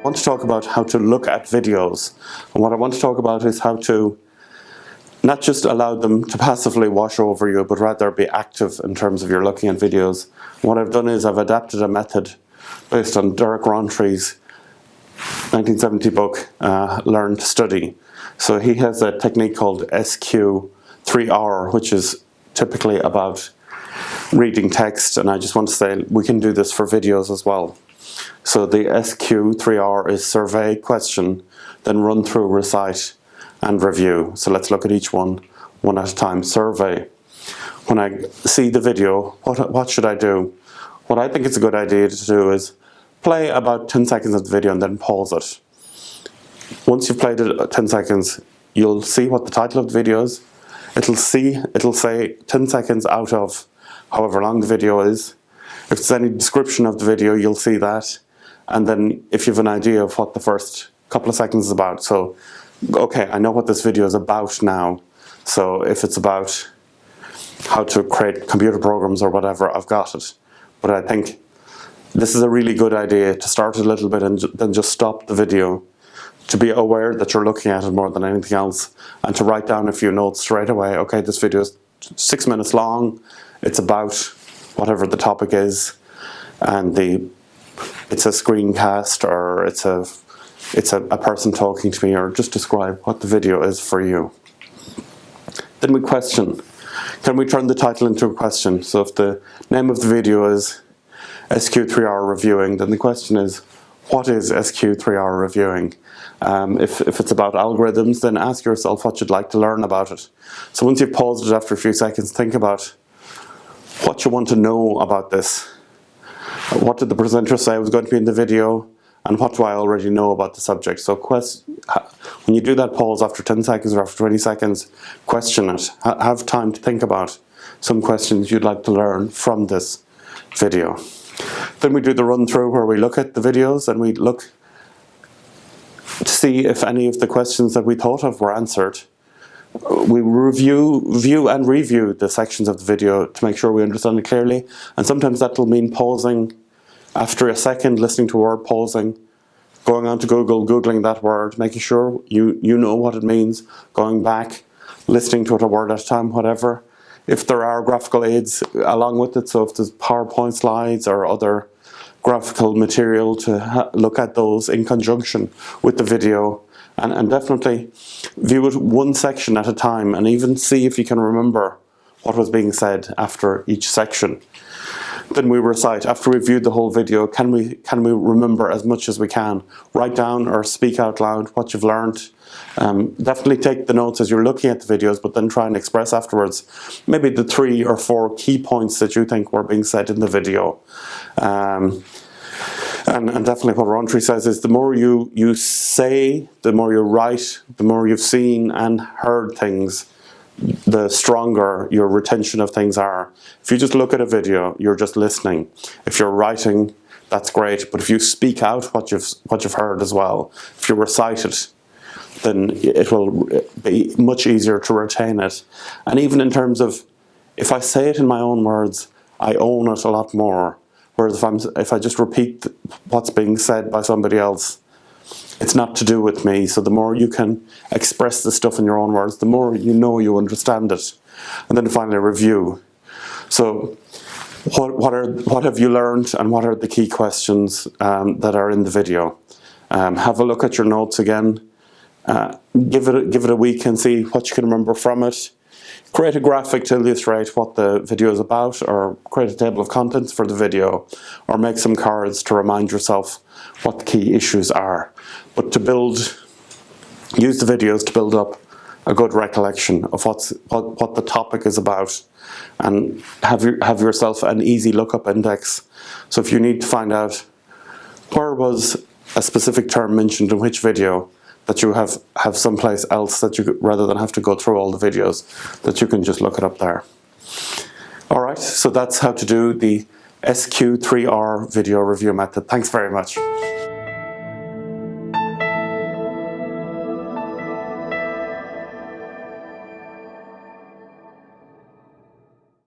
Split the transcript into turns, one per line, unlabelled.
want to talk about how to look at videos. And what I want to talk about is how to not just allow them to passively wash over you, but rather be active in terms of your looking at videos. What I've done is I've adapted a method based on Rowntree's 1970 book, Learn to Study. So he has a technique called SQ3R, which is typically about reading text, and I just want to say we can do this for videos as well. So the SQ3R is survey, question, then run through, recite, and review. So let's look at each one at a time. Survey. When I see the video, what should I do? What I think is a good idea to do is play about 10 seconds of the video and then pause it. Once you've played it 10 seconds, you'll see what the title of the video is. It'll say 10 seconds out of however long the video is. If there's any description of the video, you'll see that. And then if you have an idea of what the first couple of seconds is about. So, okay, I know what this video is about now. So if it's about how to create computer programs or whatever, I've got it. But I think this is a really good idea to start a little bit and then just stop the video, to be aware that you're looking at it more than anything else, and to write down a few notes straight away. Okay, this video is 6 minutes long. It's about whatever the topic is, and it's a screencast, or it's a person talking to me, or just describe what the video is for you. Then we question. Can we turn the title into a question? So if the name of the video is SQ3R Reviewing, then the question is, what is SQ3R Reviewing? If it's about algorithms, then ask yourself what you'd like to learn about it. So once you've paused it after a few seconds, think about what you want to know about this. What did the presenter say was going to be in the video, and what do I already know about the subject? So when you do that pause after 10 seconds or after 20 seconds, question it. Have time to think about some questions you'd like to learn from this video. Then we do the run through, where we look at the videos and we look to see if any of the questions that we thought of were answered. We view and review the sections of the video to make sure we understand it clearly, and sometimes that will mean pausing after a second, listening to a word, pausing, going on to Google, Googling that word, making sure you know what it means, going back, listening to it a word at a time, whatever. If there are graphical aids along with it, so if there's PowerPoint slides or other graphical material, to look at those in conjunction with the video, and definitely view it one section at a time, and even see if you can remember what was being said after each section. Then we recite. After we've viewed the whole video, can we remember as much as we can? Write down or speak out loud what you've learned. Definitely take the notes as you're looking at the videos, but then try and express afterwards maybe the 3 or 4 key points that you think were being said in the video. And definitely what Rowntree says is the more you say, the more you write, the more you've seen and heard things, the stronger your retention of things are. If you just look at a video, you're just listening. If you're writing, that's great, but if you speak out what you've heard as well, if you recite it, then it will be much easier to retain it. And even in terms of, if I say it in my own words, I own it a lot more. Whereas if I just repeat what's being said by somebody else, it's not to do with me. So the more you can express the stuff in your own words, the more you know you understand it. And then finally, review. So what have you learned, and what are the key questions that are in the video? Have a look at your notes again. Give it a week and see what you can remember from it. Create a graphic to illustrate what the video is about, or create a table of contents for the video, or make some cards to remind yourself what the key issues are. But use the videos to build up a good recollection of what the topic is about, and have yourself an easy lookup index. So if you need to find out where was a specific term mentioned in which video, that you have someplace else that you, rather than have to go through all the videos, that you can just look it up there. All right, so that's how to do the SQ3R video review method. Thanks very much.